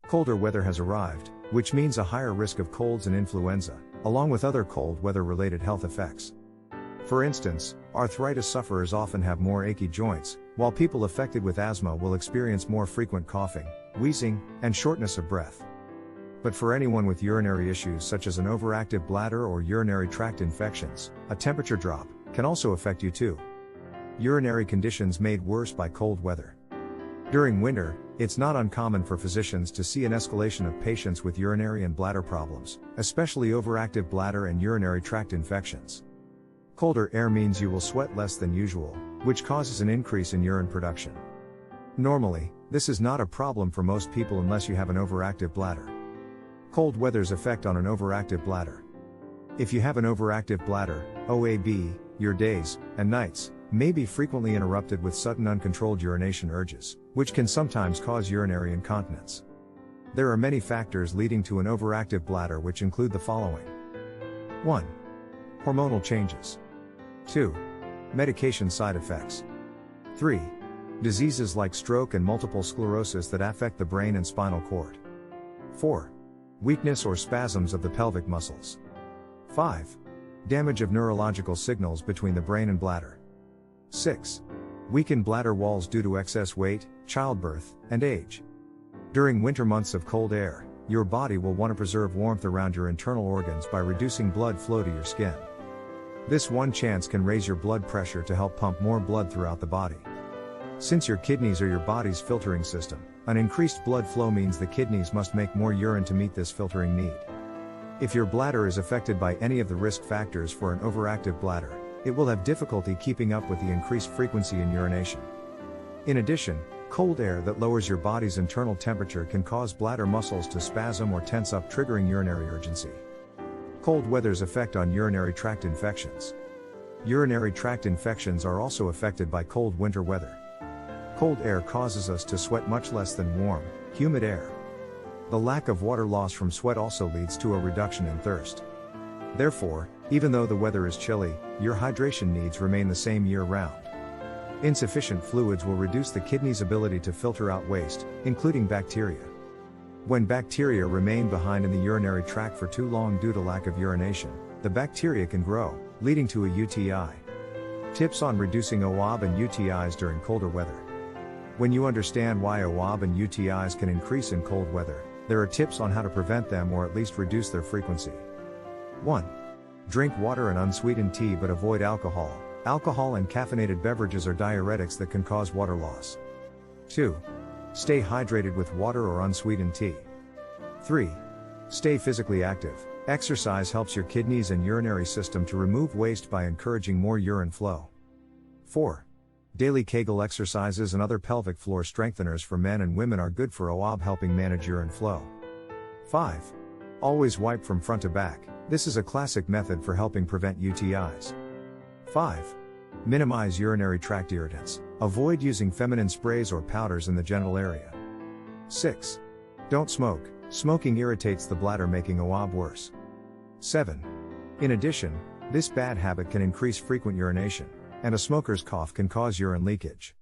Colder weather has arrived, which means a higher risk of colds and influenza, along with other cold weather-related health effects. For instance, arthritis sufferers often have more achy joints, while people affected with asthma will experience more frequent coughing, wheezing, and shortness of breath. But for anyone with urinary issues such as an overactive bladder or urinary tract infections, a temperature drop can also affect you too. Urinary conditions made worse by cold weather. During winter, it's not uncommon for physicians to see an escalation of patients with urinary and bladder problems, especially overactive bladder and urinary tract infections. Colder air means you will sweat less than usual, which causes an increase in urine production. Normally, this is not a problem for most people unless you have an overactive bladder. Cold weather's effect on an overactive bladder. If you have an overactive bladder, OAB, your days and nights may be frequently interrupted with sudden uncontrolled urination urges, which can sometimes cause urinary incontinence. There are many factors leading to an overactive bladder, which include the following. 1. Hormonal changes. 2. Medication side effects. 3. Diseases like stroke and multiple sclerosis that affect the brain and spinal cord. 4. Weakness or spasms of the pelvic muscles. 5. Damage of neurological signals between the brain and bladder. 6. Weakened bladder walls due to excess weight, childbirth, and age. During winter months of cold air, your body will want to preserve warmth around your internal organs by reducing blood flow to your skin. This one chance can raise your blood pressure to help pump more blood throughout the body. Since your kidneys are your body's filtering system, an increased blood flow means the kidneys must make more urine to meet this filtering need. If your bladder is affected by any of the risk factors for an overactive bladder, it will have difficulty keeping up with the increased frequency in urination. In addition, cold air that lowers your body's internal temperature can cause bladder muscles to spasm or tense up, triggering urinary urgency. Cold weather's effect on urinary tract infections. Urinary tract infections are also affected by cold winter weather. Cold air causes us to sweat much less than warm, humid air. The lack of water loss from sweat also leads to a reduction in thirst. Therefore, even though the weather is chilly, your hydration needs remain the same year-round. Insufficient fluids will reduce the kidney's ability to filter out waste, including bacteria. When bacteria remain behind in the urinary tract for too long due to lack of urination, the bacteria can grow, leading to a UTI. Tips on reducing OAB and UTIs during colder weather. When you understand why OAB and UTIs can increase in cold weather, there are tips on how to prevent them or at least reduce their frequency. 1. Drink water and unsweetened tea but avoid alcohol. Alcohol and caffeinated beverages are diuretics that can cause water loss. 2. Stay hydrated with water or unsweetened tea. 3. Stay physically active. Exercise helps your kidneys and urinary system to remove waste by encouraging more urine flow. 4. Daily Kegel exercises and other pelvic floor strengtheners for men and women are good for OAB, helping manage urine flow. 5. Always wipe from front to back. This is a classic method for helping prevent UTIs. 5. Minimize urinary tract irritants. Avoid using feminine sprays or powders in the genital area. 6. Don't smoke. Smoking irritates the bladder, making OAB worse. 7. In addition, this bad habit can increase frequent urination, and a smoker's cough can cause urine leakage.